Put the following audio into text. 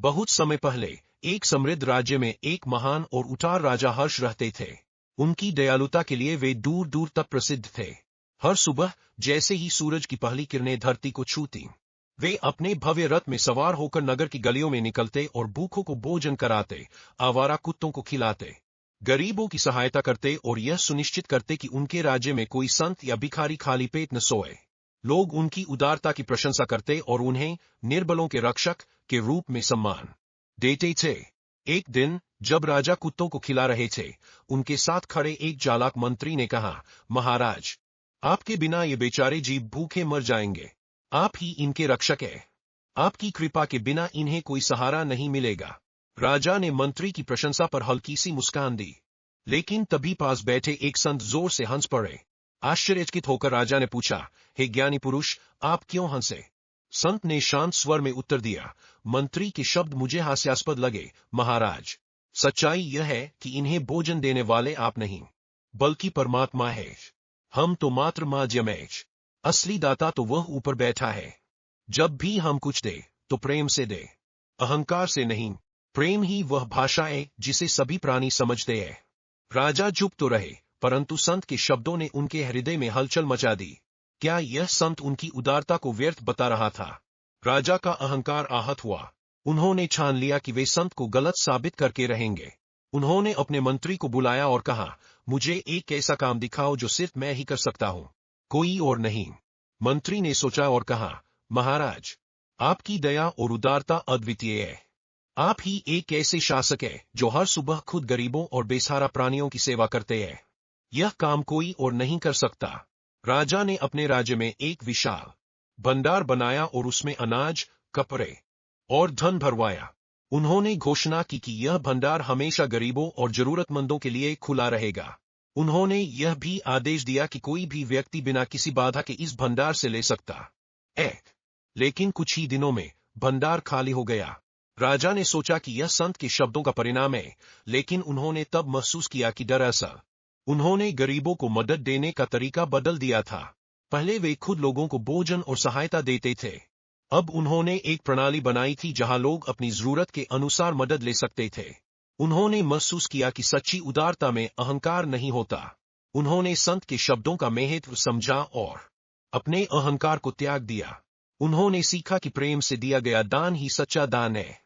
बहुत समय पहले एक समृद्ध राज्य में एक महान और उदार राजा हर्ष रहते थे। उनकी दयालुता के लिए वे दूर दूर तक प्रसिद्ध थे। हर सुबह जैसे ही सूरज की पहली किरणें धरती को छूती, वे अपने भव्य रथ में सवार होकर नगर की गलियों में निकलते और भूखों को भोजन कराते, आवारा कुत्तों को खिलाते, गरीबों की सहायता करते और यह सुनिश्चित करते कि उनके राज्य में कोई संत या भिखारी खाली पेट न सोए। लोग उनकी उदारता की प्रशंसा करते और उन्हें निर्बलों के रक्षक के रूप में सम्मान देते थे। एक दिन जब राजा कुत्तों को खिला रहे थे, उनके साथ खड़े एक चालाक मंत्री ने कहा, महाराज, आपके बिना ये बेचारे जीव भूखे मर जाएंगे। आप ही इनके रक्षक हैं। आपकी कृपा के बिना इन्हें कोई सहारा नहीं मिलेगा। राजा ने मंत्री की प्रशंसा पर हल्की सी मुस्कान दी, लेकिन तभी पास बैठे एक संत जोर से हंस पड़े। आश्चर्यचकित होकर राजा ने पूछा, हे ज्ञानी पुरुष, आप क्यों हंसे? संत ने शांत स्वर में उत्तर दिया, मंत्री के शब्द मुझे हास्यास्पद लगे। महाराज, सच्चाई यह है कि इन्हें भोजन देने वाले आप नहीं, बल्कि परमात्मा है। हम तो मात्र माध्यम हैं। असली दाता तो वह ऊपर बैठा है। जब भी हम कुछ दे तो प्रेम से दे, अहंकार से नहीं। प्रेम ही वह भाषा है जिसे सभी प्राणी समझते हैं। राजा चुप तो रहे, परंतु संत के शब्दों ने उनके हृदय में हलचल मचा दी। क्या यह संत उनकी उदारता को व्यर्थ बता रहा था? राजा का अहंकार आहत हुआ। उन्होंने ठान लिया कि वे संत को गलत साबित करके रहेंगे। उन्होंने अपने मंत्री को बुलाया और कहा, मुझे एक ऐसा काम दिखाओ जो सिर्फ मैं ही कर सकता हूं, कोई और नहीं। मंत्री ने सोचा और कहा, महाराज, आपकी दया और उदारता अद्वितीय है। आप ही एक ऐसे शासक हैं जो हर सुबह खुद गरीबों और बेसहारा प्राणियों की सेवा करते हैं। यह काम कोई और नहीं कर सकता। राजा ने अपने राज्य में एक विशाल भंडार बनाया और उसमें अनाज, कपड़े और धन भरवाया। उन्होंने घोषणा की कि यह भंडार हमेशा गरीबों और जरूरतमंदों के लिए खुला रहेगा। उन्होंने यह भी आदेश दिया कि कोई भी व्यक्ति बिना किसी बाधा के इस भंडार से ले सकता है। लेकिन कुछ ही दिनों में भंडार खाली हो गया। राजा ने सोचा कि यह संत के शब्दों का परिणाम है, लेकिन उन्होंने तब महसूस किया कि दरअसल उन्होंने गरीबों को मदद देने का तरीका बदल दिया था। पहले वे खुद लोगों को भोजन और सहायता देते थे। अब उन्होंने एक प्रणाली बनाई थी जहां लोग अपनी जरूरत के अनुसार मदद ले सकते थे। उन्होंने महसूस किया कि सच्ची उदारता में अहंकार नहीं होता। उन्होंने संत के शब्दों का महत्व समझा और अपने अहंकार को त्याग दिया। उन्होंने सीखा कि प्रेम से दिया गया दान ही सच्चा दान है।